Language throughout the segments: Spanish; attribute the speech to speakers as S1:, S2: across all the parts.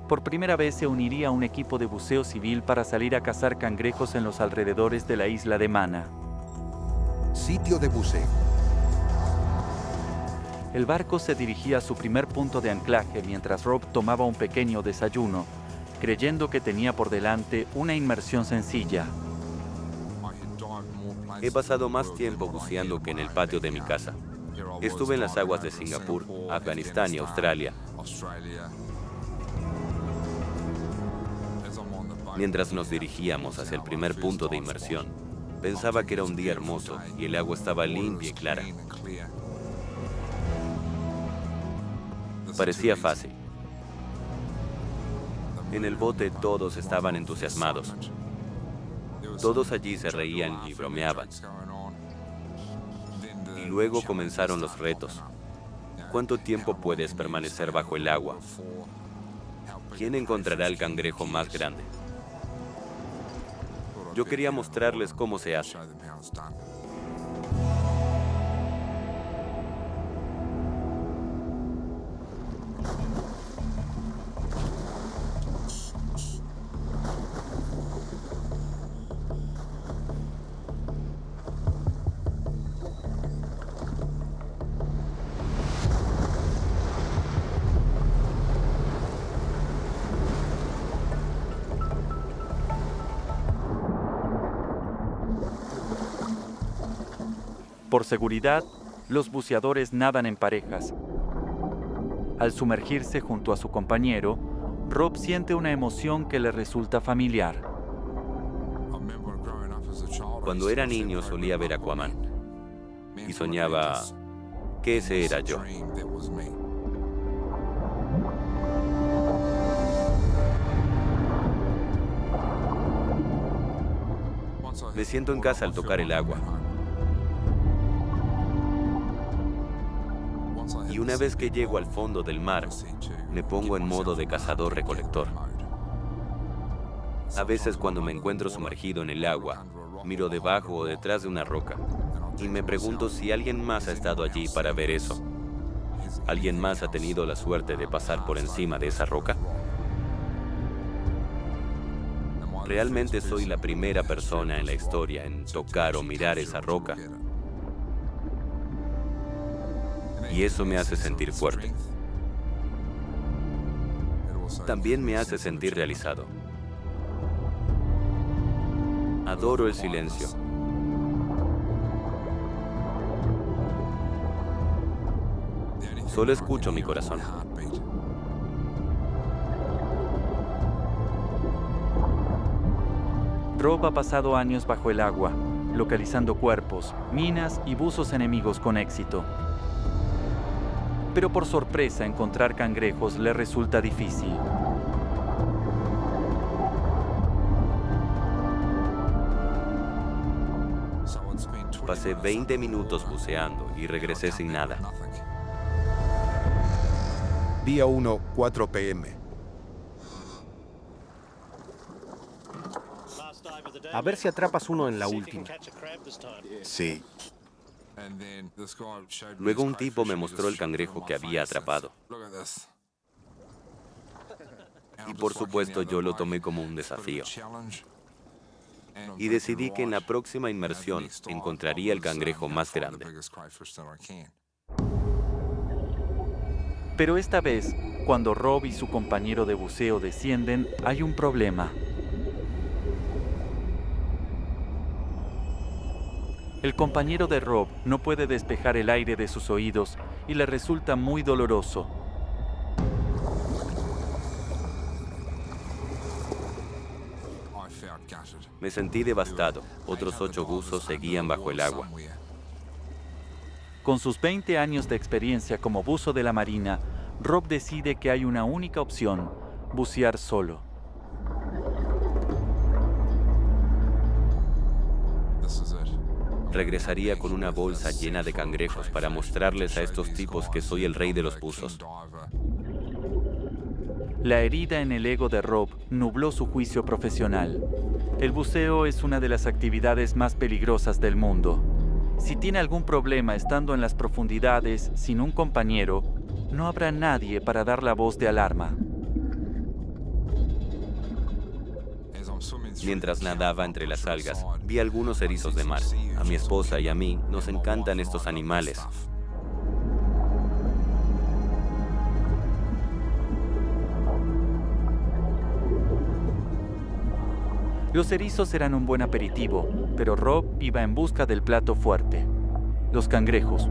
S1: por primera vez se uniría a un equipo de buceo civil para salir a cazar cangrejos en los alrededores de la isla de Mana.
S2: Sitio de buceo.
S1: El barco se dirigía a su primer punto de anclaje mientras Rob tomaba un pequeño desayuno, creyendo que tenía por delante una inmersión sencilla.
S3: He pasado más tiempo buceando que en el patio de mi casa. Estuve en las aguas de Singapur, Afganistán y Australia. Mientras nos dirigíamos hacia el primer punto de inmersión, pensaba que era un día hermoso y el agua estaba limpia y clara. Parecía fácil. En el bote todos estaban entusiasmados. Todos allí se reían y bromeaban. Y luego comenzaron los retos. ¿Cuánto tiempo puedes permanecer bajo el agua? ¿Quién encontrará el cangrejo más grande? Yo quería mostrarles cómo se hace.
S1: Por seguridad, los buceadores nadan en parejas. Al sumergirse junto a su compañero, Rob siente una emoción que le resulta familiar.
S3: Cuando era niño solía ver Aquaman y soñaba que ese era yo. Me siento en casa al tocar el agua. Y una vez que llego al fondo del mar, me pongo en modo de cazador-recolector. A veces cuando me encuentro sumergido en el agua, miro debajo o detrás de una roca y me pregunto si alguien más ha estado allí para ver eso. ¿Alguien más ha tenido la suerte de pasar por encima de esa roca? ¿Realmente soy la primera persona en la historia en tocar o mirar esa roca? Y eso me hace sentir fuerte. También me hace sentir realizado. Adoro el silencio. Solo escucho mi corazón.
S1: Rob ha pasado años bajo el agua, localizando cuerpos, minas y buzos enemigos con éxito. Pero por sorpresa encontrar cangrejos le resulta difícil.
S3: Pasé 20 minutos buceando y regresé sin nada.
S2: Día 1, 4 p.m.
S4: A ver si atrapas uno en la última.
S2: Sí.
S3: Luego un tipo me mostró el cangrejo que había atrapado. Y por supuesto yo lo tomé como un desafío. Y decidí que en la próxima inmersión encontraría el cangrejo más grande.
S1: Pero esta vez, cuando Rob y su compañero de buceo descienden, hay un problema. El compañero de Rob no puede despejar el aire de sus oídos y le resulta muy doloroso.
S3: Me sentí devastado. Otros 8 buzos seguían bajo el agua.
S1: Con sus 20 años de experiencia como buzo de la Marina, Rob decide que hay una única opción: bucear solo.
S3: Regresaría con una bolsa llena de cangrejos para mostrarles a estos tipos que soy el rey de los buzos.
S1: La herida en el ego de Rob nubló su juicio profesional. El buceo es una de las actividades más peligrosas del mundo. Si tiene algún problema estando en las profundidades sin un compañero, no habrá nadie para dar la voz de alarma.
S3: Mientras nadaba entre las algas, vi algunos erizos de mar. A mi esposa y a mí nos encantan estos animales.
S1: Los erizos eran un buen aperitivo, pero Rob iba en busca del plato fuerte: los cangrejos.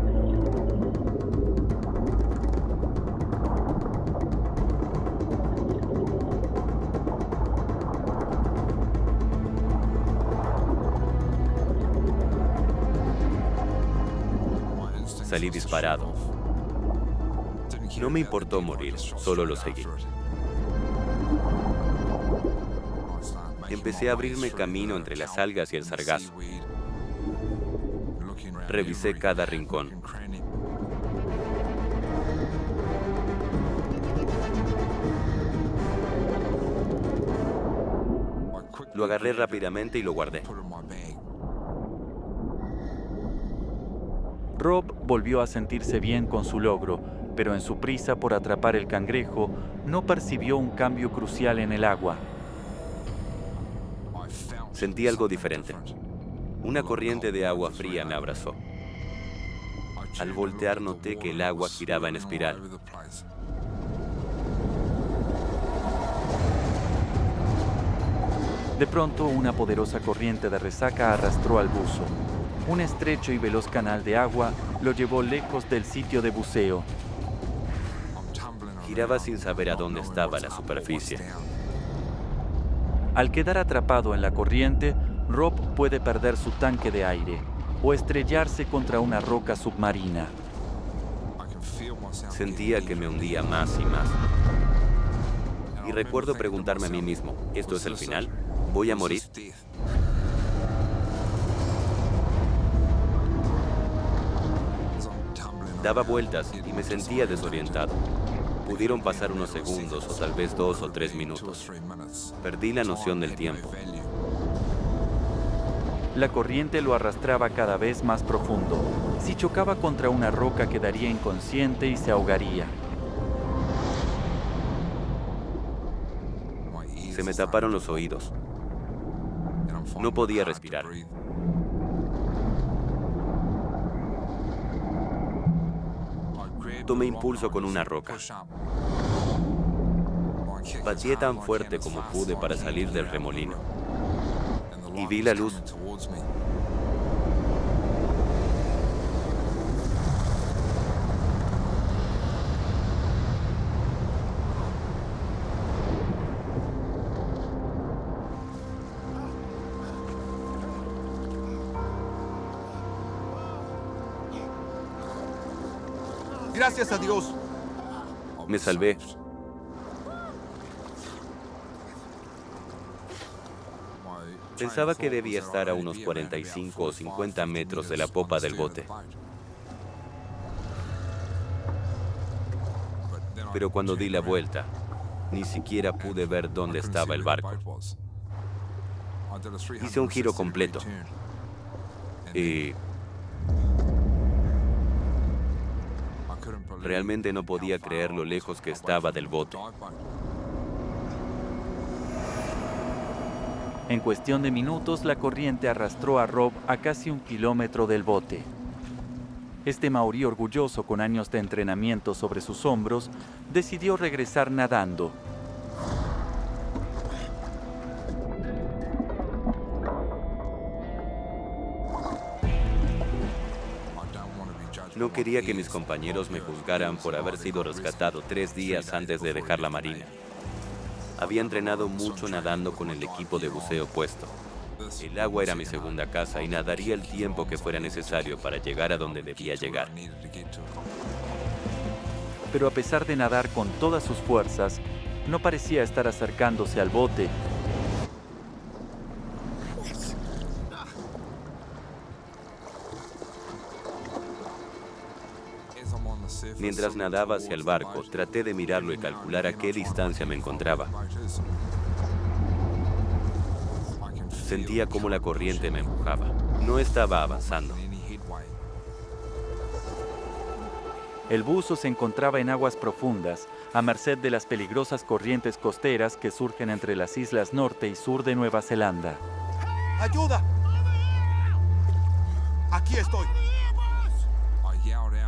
S3: Salí disparado. No me importó morir, solo lo seguí. Empecé a abrirme camino entre las algas y el sargazo. Revisé cada rincón. Lo agarré rápidamente y lo guardé.
S1: Rob volvió a sentirse bien con su logro, pero en su prisa por atrapar el cangrejo, no percibió un cambio crucial en el agua.
S3: Sentí algo diferente. Una corriente de agua fría me abrazó. Al voltear noté que el agua giraba en espiral.
S1: De pronto, una poderosa corriente de resaca arrastró al buzo. Un estrecho y veloz canal de agua lo llevó lejos del sitio de buceo.
S3: Giraba sin saber a dónde estaba la superficie.
S1: Al quedar atrapado en la corriente, Rob puede perder su tanque de aire o estrellarse contra una roca submarina.
S3: Sentía que me hundía más y más. Y recuerdo preguntarme a mí mismo, ¿esto es el final? ¿Voy a morir? Daba vueltas y me sentía desorientado. Pudieron pasar unos segundos o tal vez 2 o 3 minutos. Perdí la noción del tiempo.
S1: La corriente lo arrastraba cada vez más profundo. Si chocaba contra una roca, quedaría inconsciente y se ahogaría.
S3: Se me taparon los oídos. No podía respirar. Tomé impulso con una roca. Pateé tan fuerte como pude para salir del remolino. Y vi la luz.
S2: Gracias a Dios.
S3: Me salvé. Pensaba que debía estar a unos 45 o 50 metros de la popa del bote. Pero cuando di la vuelta, ni siquiera pude ver dónde estaba el barco. Hice un giro completo. Y realmente no podía creer lo lejos que estaba del bote.
S1: En cuestión de minutos, la corriente arrastró a Rob a casi 1 kilómetro del bote. Este maorí, orgulloso con años de entrenamiento sobre sus hombros, decidió regresar nadando.
S3: No quería que mis compañeros me juzgaran por haber sido rescatado 3 días antes de dejar la marina. Había entrenado mucho nadando con el equipo de buceo puesto. El agua era mi segunda casa y nadaría el tiempo que fuera necesario para llegar a donde debía llegar.
S1: Pero a pesar de nadar con todas sus fuerzas, no parecía estar acercándose al bote.
S3: Mientras nadaba hacia el barco, traté de mirarlo y calcular a qué distancia me encontraba. Sentía cómo la corriente me empujaba. No estaba avanzando.
S1: El buzo se encontraba en aguas profundas, a merced de las peligrosas corrientes costeras que surgen entre las islas norte y sur de Nueva Zelanda.
S2: ¡Ayuda! Aquí estoy.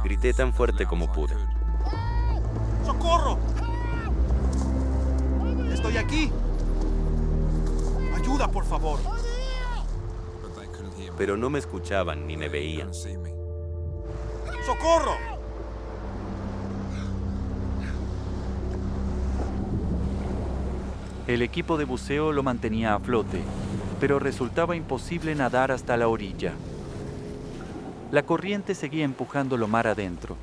S3: Grité tan fuerte como pude.
S2: ¡Socorro! ¡Estoy aquí! ¡Ayuda, por favor!
S3: Pero no me escuchaban ni me veían.
S2: ¡Socorro!
S1: El equipo de buceo lo mantenía a flote, pero resultaba imposible nadar hasta la orilla. La corriente seguía empujándolo mar adentro.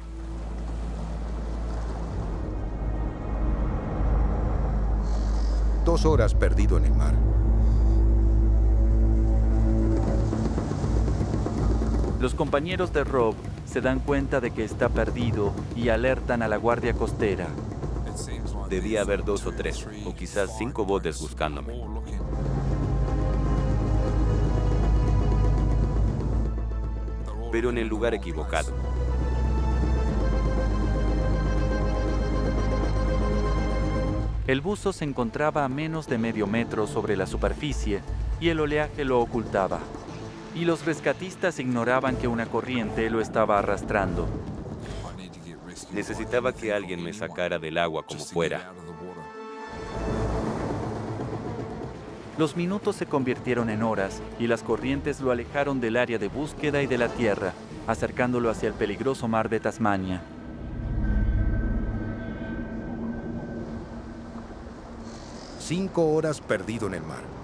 S5: Dos horas perdido en el mar.
S1: Los compañeros de Rob se dan cuenta de que está perdido y alertan a la guardia costera.
S3: Debía haber 2 o 3, o quizás 5 botes buscándome. Pero en el lugar equivocado.
S1: El buzo se encontraba a menos de medio metro sobre la superficie y el oleaje lo ocultaba. Y los rescatistas ignoraban que una corriente lo estaba arrastrando.
S3: Necesitaba que alguien me sacara del agua como fuera.
S1: Los minutos se convirtieron en horas y las corrientes lo alejaron del área de búsqueda y de la tierra, acercándolo hacia el peligroso mar de Tasmania.
S5: Cinco horas perdido en el mar.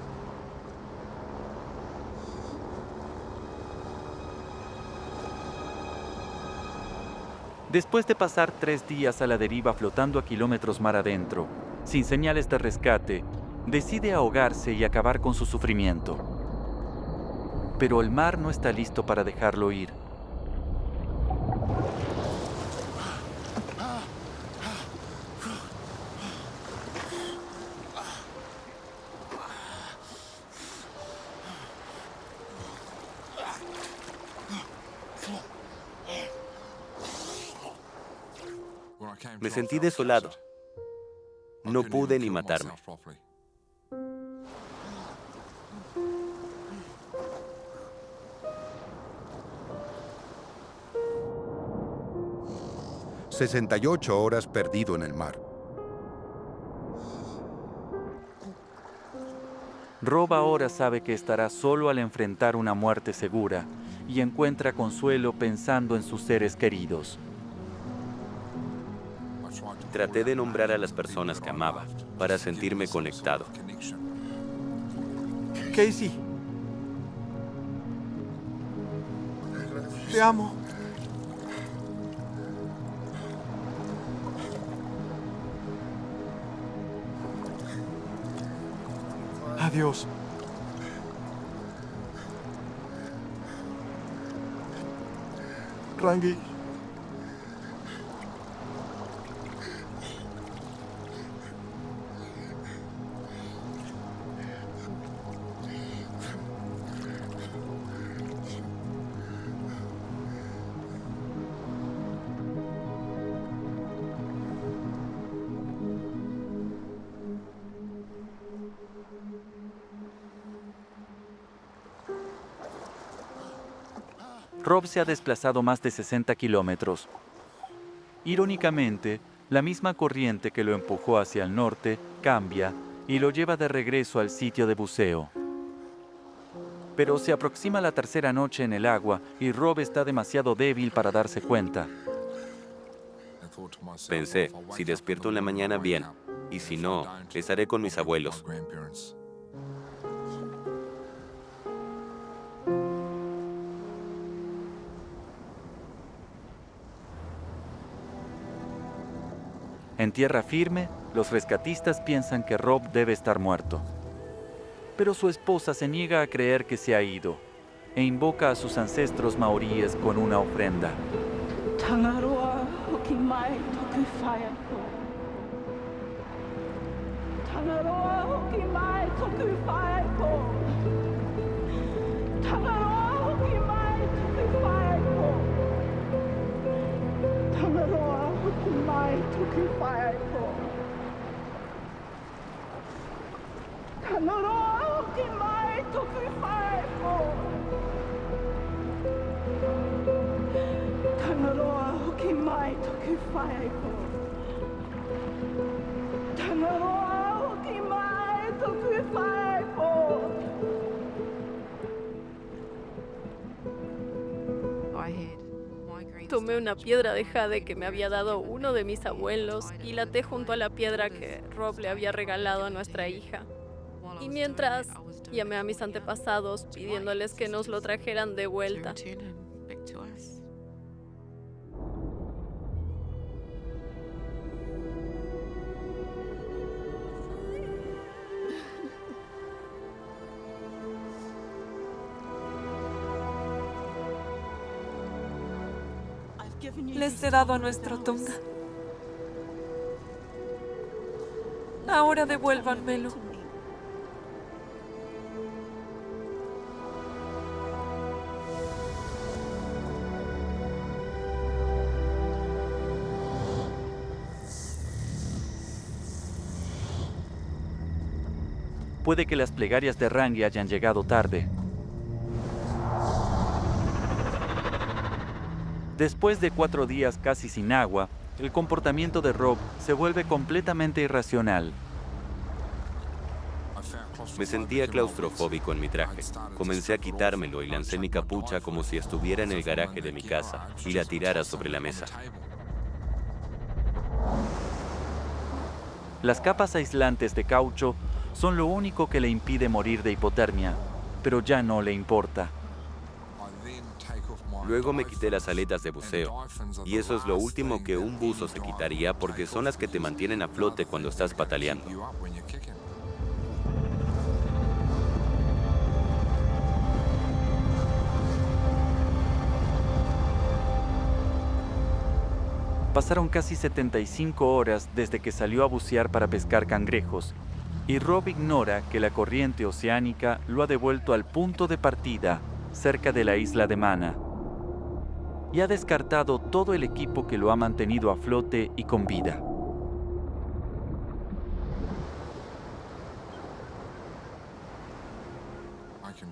S1: Después de pasar 3 días a la deriva flotando a kilómetros mar adentro, sin señales de rescate, decide ahogarse y acabar con su sufrimiento. Pero el mar no está listo para dejarlo ir.
S3: Me sentí desolado. No pude ni matarme.
S5: $68 horas perdido en el mar.
S1: Rob ahora sabe que estará solo al enfrentar una muerte segura y encuentra consuelo pensando en sus seres queridos.
S3: Traté de nombrar a las personas que amaba para sentirme conectado.
S2: Casey. Te amo. Adiós. Rangi.
S1: Rob se ha desplazado más de 60 kilómetros. Irónicamente, la misma corriente que lo empujó hacia el norte cambia y lo lleva de regreso al sitio de buceo. Pero se aproxima la tercera noche en el agua y Rob está demasiado débil para darse cuenta.
S3: Pensé, si despierto en la mañana, bien. Y si no, estaré con mis abuelos.
S1: En tierra firme, los rescatistas piensan que Rob debe estar muerto. Pero su esposa se niega a creer que se ha ido e invoca a sus ancestros maoríes con una ofrenda.
S6: Tangaroa hoki mai toku whaia ko. Tangaroa hoki mai toku whaia ko. Tangaroa hoki mai toku whaia ko. Tangaroa mai tukifai po. Tanaro ki mai tukifai po. Tanaro ki mai tukifai po. Tanaro ki mai tukifai po.
S7: Tomé una piedra de jade que me había dado uno de mis abuelos y la até junto a la piedra que Rob le había regalado a nuestra hija. Y mientras llamé a mis antepasados pidiéndoles que nos lo trajeran de vuelta.
S8: Les he dado a nuestro Tonga. Ahora devuélvanmelo.
S1: Puede que las plegarias de Rangi hayan llegado tarde. Después de 4 días casi sin agua, el comportamiento de Rob se vuelve completamente irracional.
S3: Me sentía claustrofóbico en mi traje. Comencé a quitármelo y lancé mi capucha como si estuviera en el garaje de mi casa y la tirara sobre la mesa.
S1: Las capas aislantes de caucho son lo único que le impide morir de hipotermia, pero ya no le importa.
S3: Luego me quité las aletas de buceo, y eso es lo último que un buzo se quitaría porque son las que te mantienen a flote cuando estás pataleando.
S1: Pasaron casi 75 horas desde que salió a bucear para pescar cangrejos, y Rob ignora que la corriente oceánica lo ha devuelto al punto de partida, cerca de la isla de Mana, y ha descartado todo el equipo que lo ha mantenido a flote y con vida.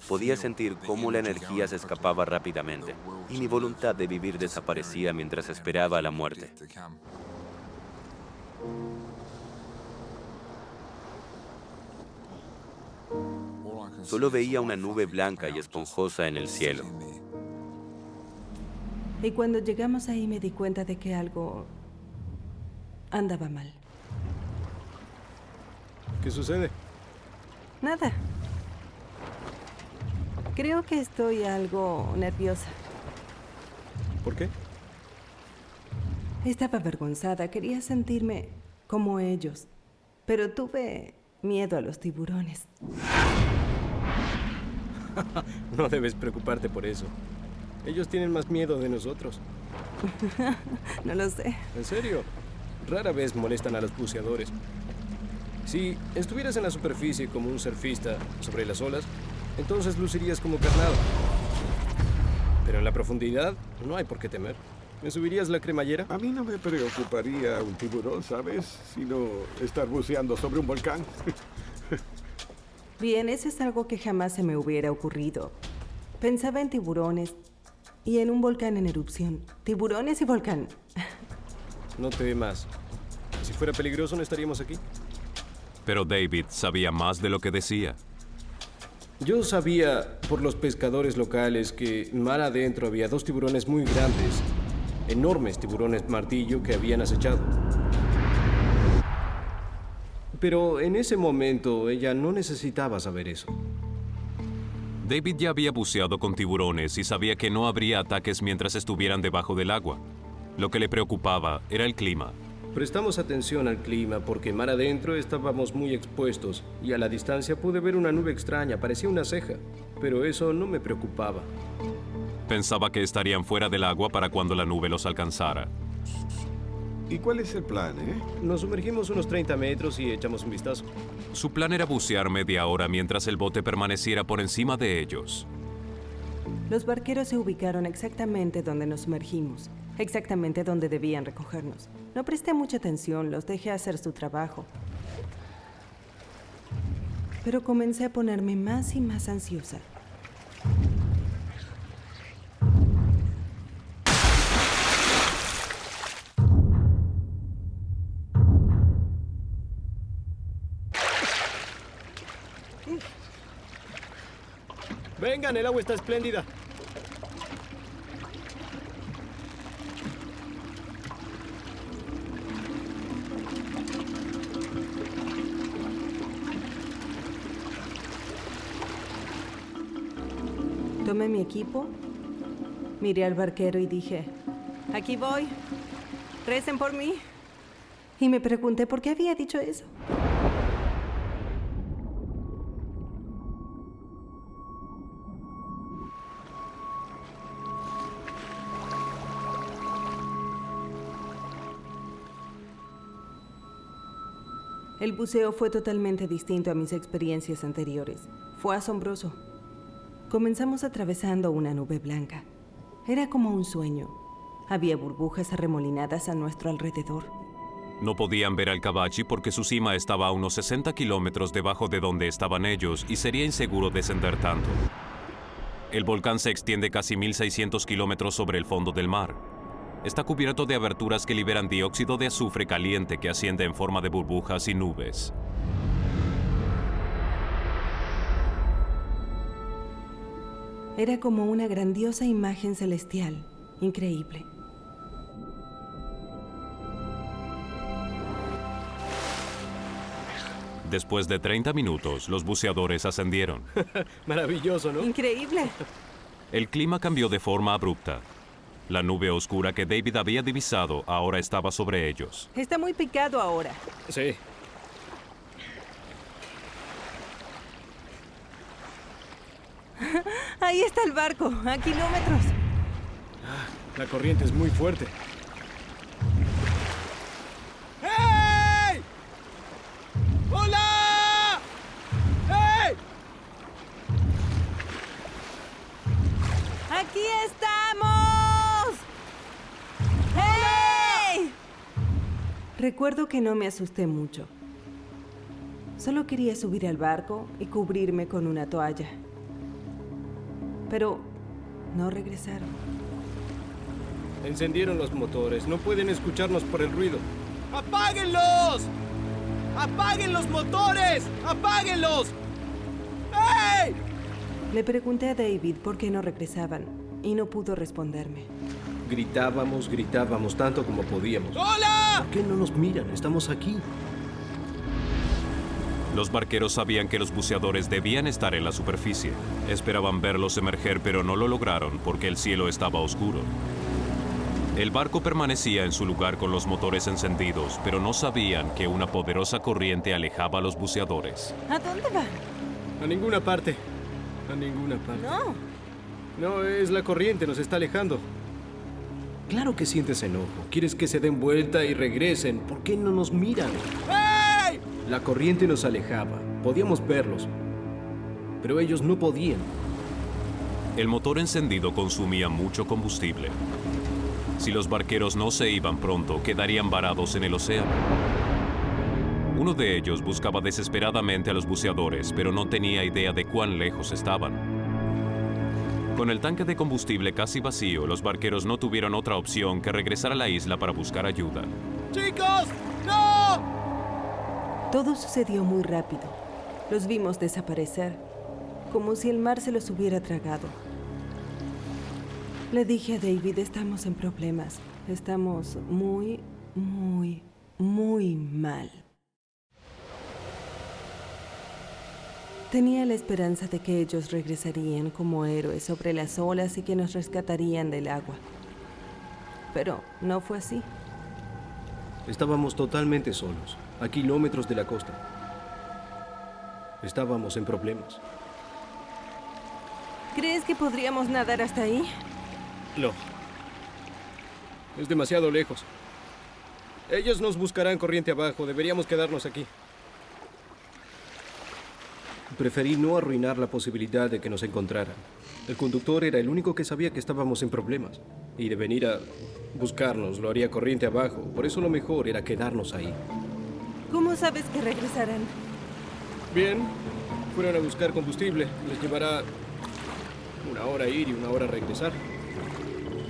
S3: Podía sentir cómo la energía se escapaba rápidamente y mi voluntad de vivir desaparecía mientras esperaba la muerte. Solo veía una nube blanca y esponjosa en el cielo.
S9: Y cuando llegamos ahí me di cuenta de que algo andaba mal.
S4: ¿Qué sucede?
S9: Nada. Creo que estoy algo nerviosa.
S4: ¿Por qué?
S9: Estaba avergonzada, quería sentirme como ellos, pero tuve miedo a los tiburones.
S4: No debes preocuparte por eso. Ellos tienen más miedo de nosotros.
S9: No lo sé.
S4: ¿En serio? Rara vez molestan a los buceadores. Si estuvieras en la superficie como un surfista sobre las olas, entonces lucirías como carnado. Pero en la profundidad no hay por qué temer. ¿Me subirías la cremallera?
S10: A mí no me preocuparía un tiburón, ¿sabes? Sino estar buceando sobre un volcán.
S9: Bien, eso es algo que jamás se me hubiera ocurrido. Pensaba en tiburones y en un volcán en erupción. Tiburones y volcán.
S4: No temas. Si fuera peligroso, no estaríamos aquí.
S11: Pero David sabía más de lo que decía.
S4: Yo sabía por los pescadores locales que mar adentro había 2 tiburones muy grandes, enormes tiburones martillo que habían acechado. Pero en ese momento ella no necesitaba saber eso.
S11: David ya había buceado con tiburones y sabía que no habría ataques mientras estuvieran debajo del agua. Lo que le preocupaba era el clima.
S4: Prestamos atención al clima porque mar adentro estábamos muy expuestos y a la distancia pude ver una nube extraña, parecía una ceja, pero eso no me preocupaba.
S11: Pensaba que estarían fuera del agua para cuando la nube los alcanzara.
S10: ¿Y cuál es el plan,
S4: Nos sumergimos unos 30 metros y echamos un vistazo.
S11: Su plan era bucear media hora mientras el bote permaneciera por encima de ellos.
S9: Los barqueros se ubicaron exactamente donde nos sumergimos, exactamente donde debían recogernos. No presté mucha atención, los dejé hacer su trabajo. Pero comencé a ponerme más y más ansiosa.
S4: Vengan, el agua está espléndida.
S9: Tomé mi equipo, miré al barquero y dije, aquí voy, recen por mí. Y me pregunté por qué había dicho eso. El buceo fue totalmente distinto a mis experiencias anteriores. Fue asombroso. Comenzamos atravesando una nube blanca. Era como un sueño. Había burbujas arremolinadas a nuestro alrededor.
S11: No podían ver al Kabachi porque su cima estaba a unos 60 kilómetros debajo de donde estaban ellos y sería inseguro descender tanto. El volcán se extiende casi 1.600 kilómetros sobre el fondo del mar. Está cubierto de aberturas que liberan dióxido de azufre caliente que asciende en forma de burbujas y nubes.
S9: Era como una grandiosa imagen celestial, increíble.
S11: Después de 30 minutos, los buceadores ascendieron.
S4: Maravilloso, ¿no?
S9: Increíble.
S11: El clima cambió de forma abrupta. La nube oscura que David había divisado ahora estaba sobre ellos.
S9: Está muy picado ahora.
S4: Sí.
S9: Ahí está el barco, a kilómetros.
S4: La corriente es muy fuerte.
S2: ¡Hey! ¡Hola! ¡Hey!
S9: ¡Aquí estamos! ¡Hey! Recuerdo que no me asusté mucho. Solo quería subir al barco y cubrirme con una toalla. Pero no regresaron.
S4: Encendieron los motores. No pueden escucharnos por el ruido.
S2: ¡Apáguenlos! ¡Apaguen los motores! ¡Apáguenlos! ¡Hey!
S9: Le pregunté a David por qué no regresaban y no pudo responderme.
S4: Gritábamos tanto como podíamos.
S2: ¡Hola!
S4: ¿Por qué no nos miran? Estamos aquí.
S11: Los barqueros sabían que los buceadores debían estar en la superficie. Esperaban verlos emerger, pero no lo lograron porque el cielo estaba oscuro. El barco permanecía en su lugar con los motores encendidos, pero no sabían que una poderosa corriente alejaba a los buceadores.
S9: ¿A dónde va?
S4: A ninguna parte. A ninguna parte.
S9: No.
S4: No, es la corriente, nos está alejando. Claro que sientes enojo. Quieres que se den vuelta y regresen. ¿Por qué no nos miran?
S2: ¡Hey!
S4: La corriente nos alejaba. Podíamos verlos. Pero ellos no podían.
S11: El motor encendido consumía mucho combustible. Si los barqueros no se iban pronto, quedarían varados en el océano. Uno de ellos buscaba desesperadamente a los buceadores, pero no tenía idea de cuán lejos estaban. Con el tanque de combustible casi vacío, los barqueros no tuvieron otra opción que regresar a la isla para buscar ayuda.
S2: ¡Chicos! ¡No!
S9: Todo sucedió muy rápido. Los vimos desaparecer, como si el mar se los hubiera tragado. Le dije a David, estamos en problemas. Estamos muy, muy, muy mal. Tenía la esperanza de que ellos regresarían como héroes sobre las olas y que nos rescatarían del agua. Pero no fue así.
S4: Estábamos totalmente solos, a kilómetros de la costa. Estábamos en problemas.
S9: ¿Crees que podríamos nadar hasta ahí?
S4: No. Es demasiado lejos. Ellos nos buscarán corriente abajo. Deberíamos quedarnos aquí. Preferí no arruinar la posibilidad de que nos encontraran. El conductor era el único que sabía que estábamos en problemas y de venir a buscarnos lo haría corriente abajo. Por eso lo mejor era quedarnos ahí.
S9: ¿Cómo sabes que regresarán?
S4: Bien, fueron a buscar combustible. Les llevará 1 hora ir y 1 hora regresar.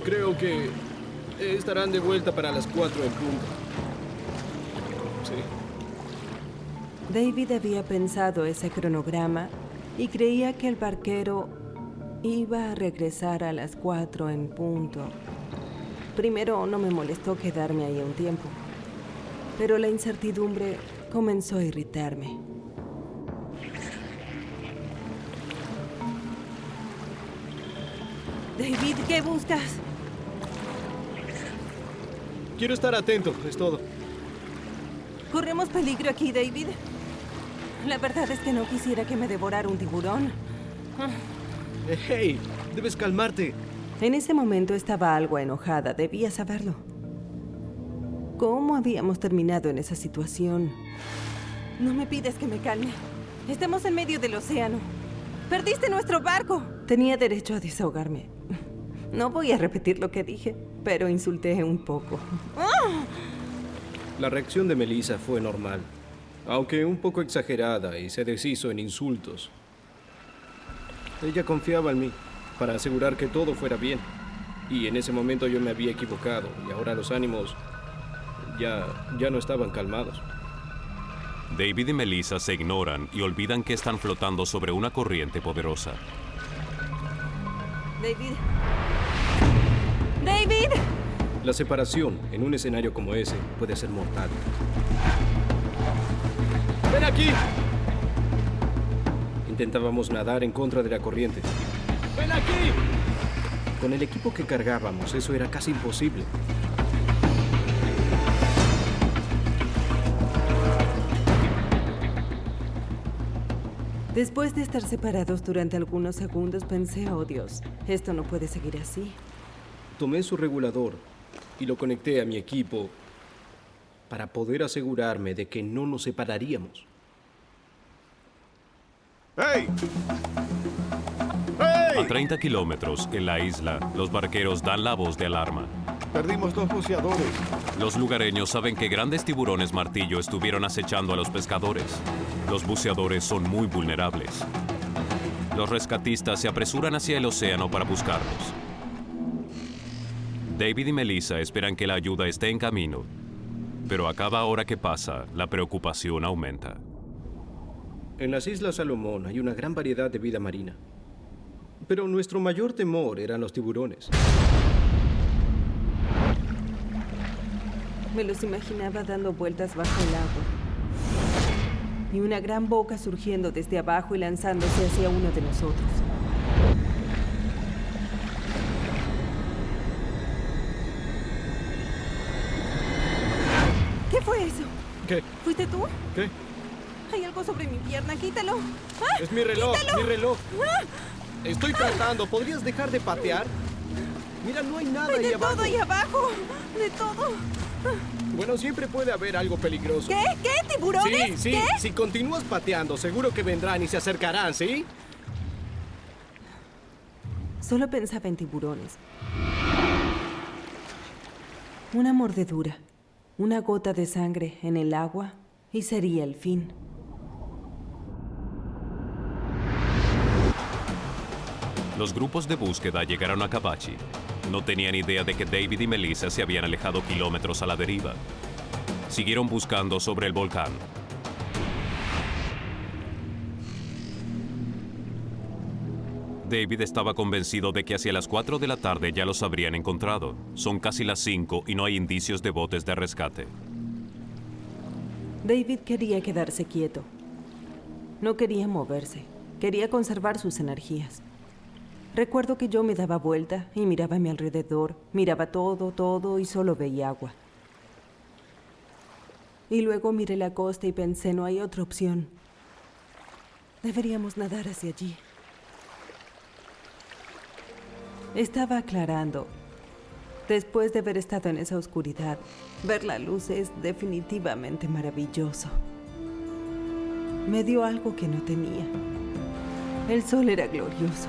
S4: Creo que estarán de vuelta para las 4 en punto. Sí.
S9: David había pensado ese cronograma y creía que el barquero iba a regresar a las 4 en punto. Primero no me molestó quedarme ahí un tiempo, pero la incertidumbre comenzó a irritarme. David, ¿qué buscas?
S4: Quiero estar atento, es todo.
S9: ¿Corremos peligro aquí, David? La verdad es que no quisiera que me devorara un tiburón.
S4: ¡Hey! Debes calmarte.
S9: En ese momento estaba algo enojada, debía saberlo. ¿Cómo habíamos terminado en esa situación? No me pides que me calme. Estamos en medio del océano. ¡Perdiste nuestro barco! Tenía derecho a desahogarme. No voy a repetir lo que dije, pero insulté un poco.
S4: La reacción de Melissa fue normal, aunque un poco exagerada, y se deshizo en insultos. Ella confiaba en mí para asegurar que todo fuera bien. Y en ese momento yo me había equivocado, y ahora los ánimos ya no estaban calmados.
S11: David y Melissa se ignoran y olvidan que están flotando sobre una corriente poderosa.
S9: David. ¡David!
S4: La separación en un escenario como ese puede ser mortal. ¡Ven aquí! Intentábamos nadar en contra de la corriente. ¡Ven aquí! Con el equipo que cargábamos, eso era casi imposible.
S9: Después de estar separados durante algunos segundos, pensé, oh Dios, esto no puede seguir así.
S4: Tomé su regulador y lo conecté a mi equipo para poder asegurarme de que no nos separaríamos.
S10: ¡Hey! ¡Hey!
S11: A 30 kilómetros en la isla, los barqueros dan la voz de alarma.
S10: Perdimos 2 buceadores.
S11: Los lugareños saben que grandes tiburones martillo estuvieron acechando a los pescadores. Los buceadores son muy vulnerables. Los rescatistas se apresuran hacia el océano para buscarlos. David y Melissa esperan que la ayuda esté en camino, pero a cada hora que pasa, la preocupación aumenta.
S4: En las Islas Salomón hay una gran variedad de vida marina, pero nuestro mayor temor eran los tiburones.
S9: Me los imaginaba dando vueltas bajo el agua. Y una gran boca surgiendo desde abajo y lanzándose hacia uno de nosotros. ¿Qué fue eso?
S4: ¿Qué?
S9: ¿Fuiste tú?
S4: ¿Qué?
S9: Hay algo sobre mi pierna, quítalo. ¡Ah!
S4: Es mi reloj,
S9: ¡Quítalo!
S4: mi reloj.
S9: ¡Ah!
S4: Estoy tratando, ¿podrías dejar de patear? Mira, no hay nada
S9: Hay
S4: ahí
S9: de
S4: abajo.
S9: todo ahí abajo. De todo.
S4: Bueno, siempre puede haber algo peligroso.
S9: ¿Qué? ¿Qué? ¿Tiburones?
S4: Sí.
S9: ¿Qué?
S4: Si continúas pateando, seguro que vendrán y se acercarán, ¿sí?
S9: Solo pensaba en tiburones. Una mordedura, una gota de sangre en el agua y sería el fin.
S11: Los grupos de búsqueda llegaron a Kabachi. No tenían idea de que David y Melissa se habían alejado kilómetros a la deriva. Siguieron buscando sobre el volcán. David estaba convencido de que hacia las 4 de la tarde ya los habrían encontrado. Son casi las 5 y no hay indicios de botes de rescate.
S9: David quería quedarse quieto. No quería moverse. Quería conservar sus energías. Recuerdo que yo me daba vuelta y miraba a mi alrededor. Miraba todo y solo veía agua. Y luego miré la costa y pensé, no hay otra opción. Deberíamos nadar hacia allí. Estaba aclarando. Después de haber estado en esa oscuridad, ver la luz es definitivamente maravilloso. Me dio algo que no tenía. El sol era glorioso.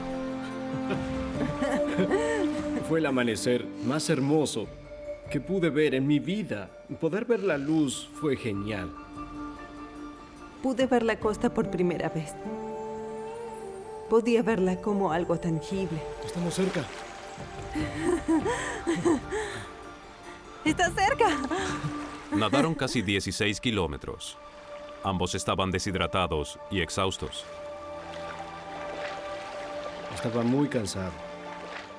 S4: Fue el amanecer más hermoso que pude ver en mi vida. Poder ver la luz fue genial.
S9: Pude ver la costa por primera vez. Podía verla como algo tangible.
S4: Estamos cerca.
S9: ¡Está cerca!
S11: Nadaron casi 16 kilómetros. Ambos estaban deshidratados y exhaustos.
S4: Estaba muy cansado.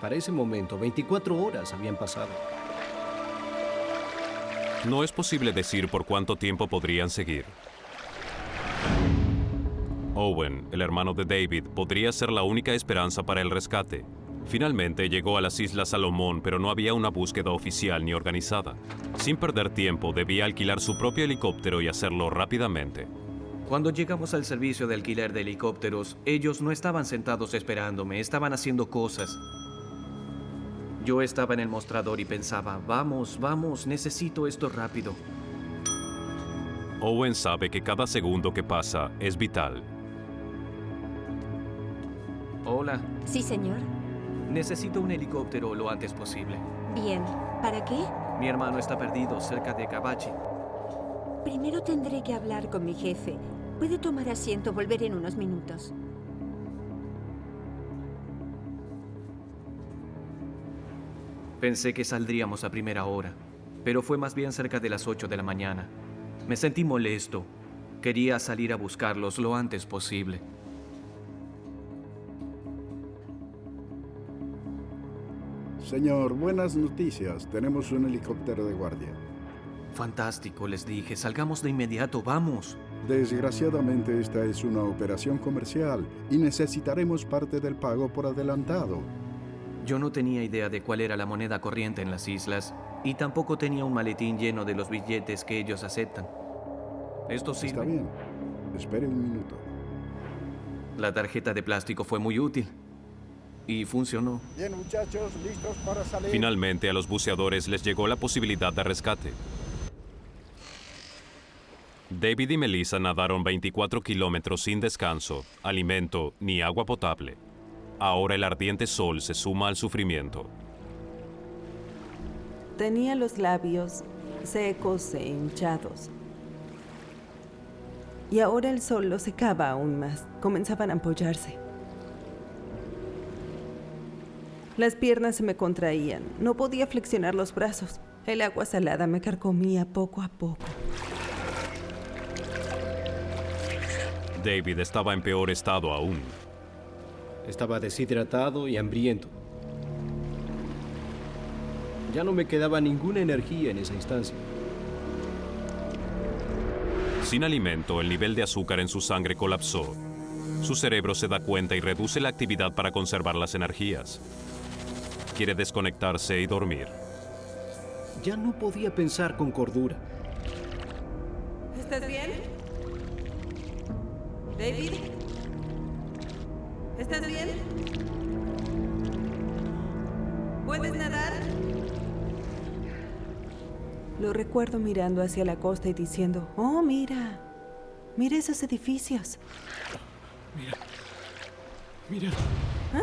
S4: Para ese momento, 24 horas habían pasado.
S11: No es posible decir por cuánto tiempo podrían seguir. Owen, el hermano de David, podría ser la única esperanza para el rescate. Finalmente llegó a las Islas Salomón, pero no había una búsqueda oficial ni organizada. Sin perder tiempo, debía alquilar su propio helicóptero y hacerlo rápidamente.
S12: Cuando llegamos al servicio de alquiler de helicópteros, ellos no estaban sentados esperándome, estaban haciendo cosas. Yo estaba en el mostrador y pensaba, vamos, necesito esto rápido.
S11: Owen sabe que cada segundo que pasa es vital.
S12: Hola.
S13: Sí, señor.
S12: Necesito un helicóptero lo antes posible.
S13: Bien. ¿Para qué?
S12: Mi hermano está perdido cerca de Kabachi.
S13: Primero tendré que hablar con mi jefe. Puede tomar asiento, volveré en unos minutos.
S12: Pensé que saldríamos a primera hora, pero fue más bien cerca de las 8 de la mañana. Me sentí molesto. Quería salir a buscarlos lo antes posible.
S10: Señor, buenas noticias. Tenemos un helicóptero de guardia.
S12: Fantástico, les dije. Salgamos de inmediato, vamos.
S10: Desgraciadamente, esta es una operación comercial y necesitaremos parte del pago por adelantado.
S12: Yo no tenía idea de cuál era la moneda corriente en las islas y tampoco tenía un maletín lleno de los billetes que ellos aceptan. ¿Esto sirve?
S10: Está bien. Espere un minuto.
S12: La tarjeta de plástico fue muy útil. Y funcionó.
S10: Bien, muchachos, listos para salir.
S11: Finalmente, a los buceadores les llegó la posibilidad de rescate. David y Melissa nadaron 24 kilómetros sin descanso, alimento ni agua potable. Ahora el ardiente sol se suma al sufrimiento.
S9: Tenía los labios secos e hinchados. Y ahora el sol los secaba aún más. Comenzaban a ampollarse. Las piernas se me contraían. No podía flexionar los brazos. El agua salada me carcomía poco a poco.
S11: David estaba en peor estado aún.
S4: Estaba deshidratado y hambriento. Ya no me quedaba ninguna energía en esa instancia.
S11: Sin alimento, el nivel de azúcar en su sangre colapsó. Su cerebro se da cuenta y reduce la actividad para conservar las energías. Quiere desconectarse y dormir.
S4: Ya no podía pensar con cordura.
S9: ¿Estás bien? ¿David? ¿Estás bien? ¿Puedes nadar? Lo recuerdo mirando hacia la costa y diciendo, oh, mira esos edificios.
S4: Mira.
S9: ¿Ah?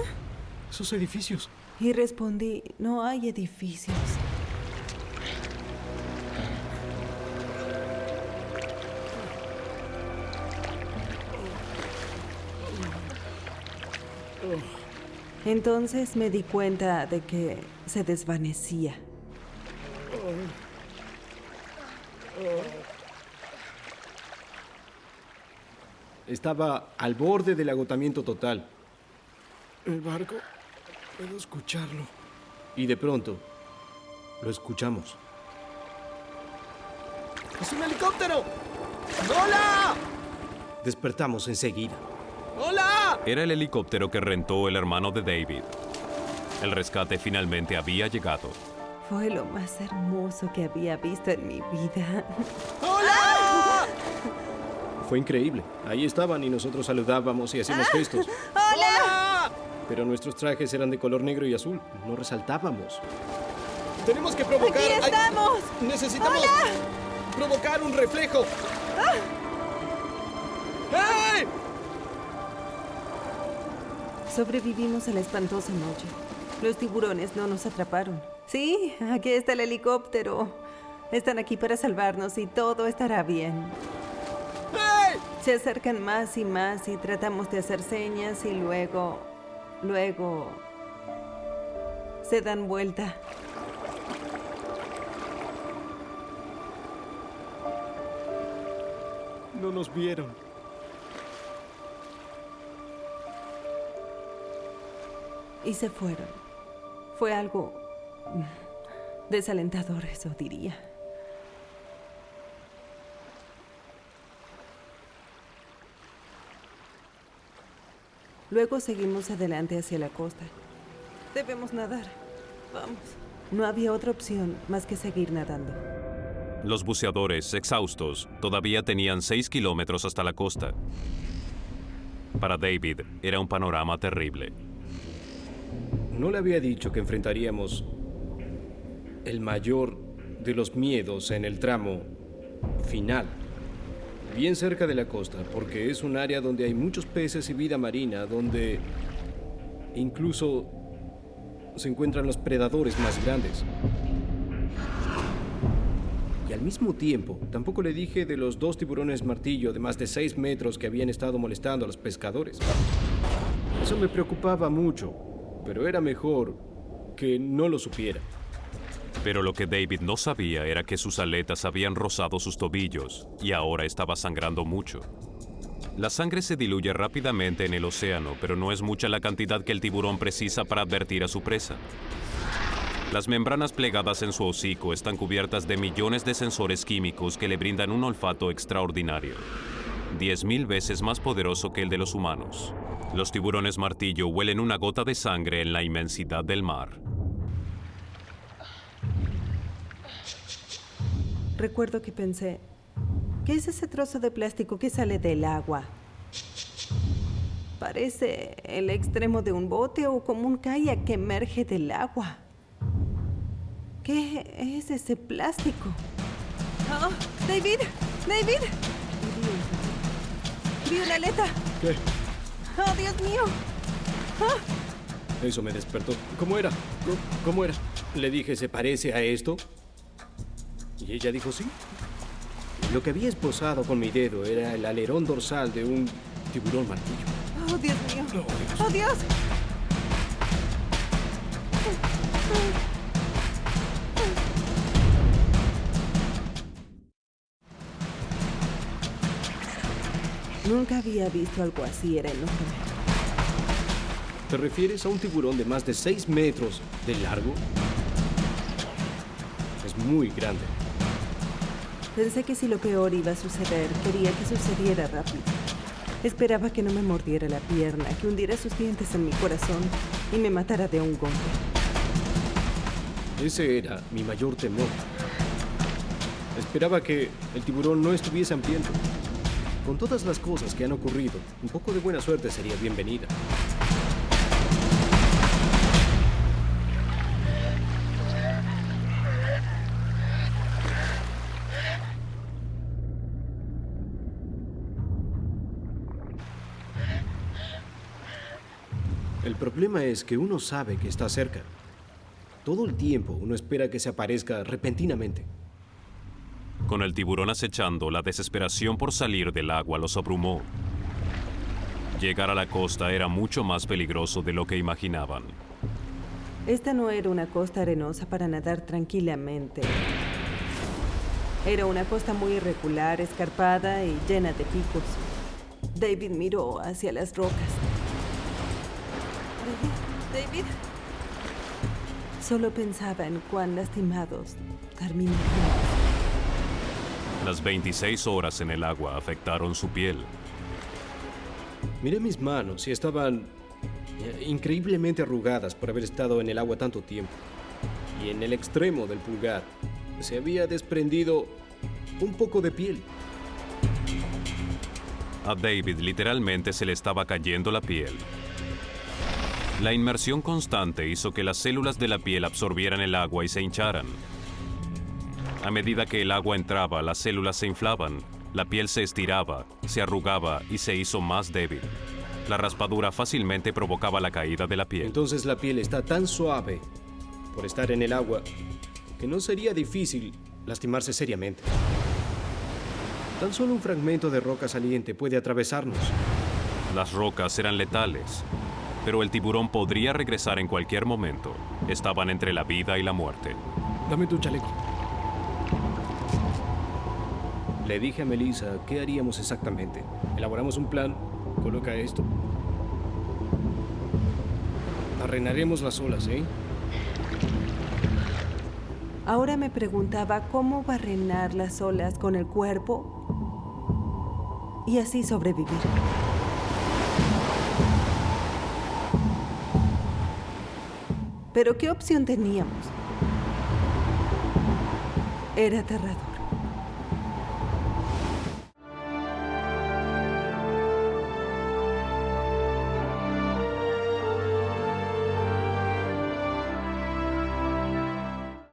S4: Esos edificios.
S9: Y respondí, no hay edificios. Entonces me di cuenta de que se desvanecía.
S4: Estaba al borde del agotamiento total. El barco, puedo escucharlo. Y de pronto, lo escuchamos.
S2: ¡Es un helicóptero! ¡Hola!
S4: Despertamos enseguida.
S2: ¡Hola!
S11: Era el helicóptero que rentó el hermano de David. El rescate finalmente había llegado.
S9: Fue lo más hermoso que había visto en mi vida.
S2: ¡Hola!
S4: Fue increíble. Ahí estaban y nosotros saludábamos y hacíamos gestos.
S2: ¡Hola!
S4: Pero nuestros trajes eran de color negro y azul. No resaltábamos.
S2: Tenemos que provocar...
S9: ¡Aquí estamos!
S2: Necesitamos provocar un reflejo. ¡Hey!
S9: Sobrevivimos a la espantosa noche. Los tiburones no nos atraparon. Sí, aquí está el helicóptero. Están aquí para salvarnos y todo estará bien.
S2: ¡Hey!
S9: Se acercan más y más y tratamos de hacer señas y luego se dan vuelta.
S2: No nos vieron.
S9: Y se fueron. Fue algo desalentador, eso diría. Luego seguimos adelante hacia la costa. Debemos nadar. Vamos. No había otra opción más que seguir nadando.
S11: Los buceadores, exhaustos, todavía tenían 6 kilómetros hasta la costa. Para David, era un panorama terrible.
S4: No le había dicho que enfrentaríamos el mayor de los miedos en el tramo final, bien cerca de la costa, porque es un área donde hay muchos peces y vida marina, donde incluso se encuentran los predadores más grandes. Y al mismo tiempo, tampoco le dije de los 2 tiburones martillo de más de 6 metros que habían estado molestando a los pescadores. Eso me preocupaba mucho, pero era mejor que no lo supiera.
S11: Pero lo que David no sabía era que sus aletas habían rozado sus tobillos y ahora estaba sangrando mucho. La sangre se diluye rápidamente en el océano, pero no es mucha la cantidad que el tiburón precisa para advertir a su presa. Las membranas plegadas en su hocico están cubiertas de millones de sensores químicos que le brindan un olfato extraordinario, 10.000 veces más poderoso que el de los humanos. Los tiburones martillo huelen una gota de sangre en la inmensidad del mar.
S9: Recuerdo que pensé, ¿qué es ese trozo de plástico que sale del agua? Parece el extremo de un bote o como un kayak que emerge del agua. ¿Qué es ese plástico? ¡Oh! ¡David! ¡David! ¡Vi una aleta!
S4: ¿Qué?
S9: ¡Oh, Dios mío! ¡Ah!
S4: Eso me despertó. ¿Cómo era? ¿Cómo era? Le dije, ¿se parece a esto? Y ella dijo sí. Lo que había esbozado con mi dedo era el alerón dorsal de un tiburón martillo.
S9: ¡Oh, Dios mío! ¡Oh, Dios! Nunca había visto algo así, era enorme.
S4: ¿Te refieres a un tiburón de más de 6 metros de largo? Es muy grande.
S9: Pensé que si lo peor iba a suceder, quería que sucediera rápido. Esperaba que no me mordiera la pierna, que hundiera sus dientes en mi corazón y me matara de un golpe.
S4: Ese era mi mayor temor. Esperaba que el tiburón no estuviese hambriento. Con todas las cosas que han ocurrido, un poco de buena suerte sería bienvenida. El problema es que uno sabe que está cerca. Todo el tiempo uno espera que se aparezca repentinamente.
S11: Con el tiburón acechando, la desesperación por salir del agua los abrumó. Llegar a la costa era mucho más peligroso de lo que imaginaban.
S9: Esta no era una costa arenosa para nadar tranquilamente. Era una costa muy irregular, escarpada y llena de picos. David miró hacia las rocas. David. Solo pensaba en cuán lastimados terminaríamos.
S11: Las 26 horas en el agua afectaron su piel.
S4: Miré mis manos y estaban increíblemente arrugadas por haber estado en el agua tanto tiempo. Y en el extremo del pulgar se había desprendido un poco de piel.
S11: A David literalmente se le estaba cayendo la piel. La inmersión constante hizo que las células de la piel absorbieran el agua y se hincharan. A medida que el agua entraba, las células se inflaban, la piel se estiraba, se arrugaba y se hizo más débil. La raspadura fácilmente provocaba la caída de la piel.
S4: Entonces la piel está tan suave por estar en el agua que no sería difícil lastimarse seriamente. Tan solo un fragmento de roca saliente puede atravesarnos.
S11: Las rocas eran letales, pero el tiburón podría regresar en cualquier momento. Estaban entre la vida y la muerte.
S4: Dame tu chaleco. Le dije a Melissa qué haríamos exactamente. Elaboramos un plan. Coloca esto. Arrenaremos las olas, ¿eh?
S9: Ahora me preguntaba cómo barrenar las olas con el cuerpo y así sobrevivir. Pero ¿qué opción teníamos? Era aterrador.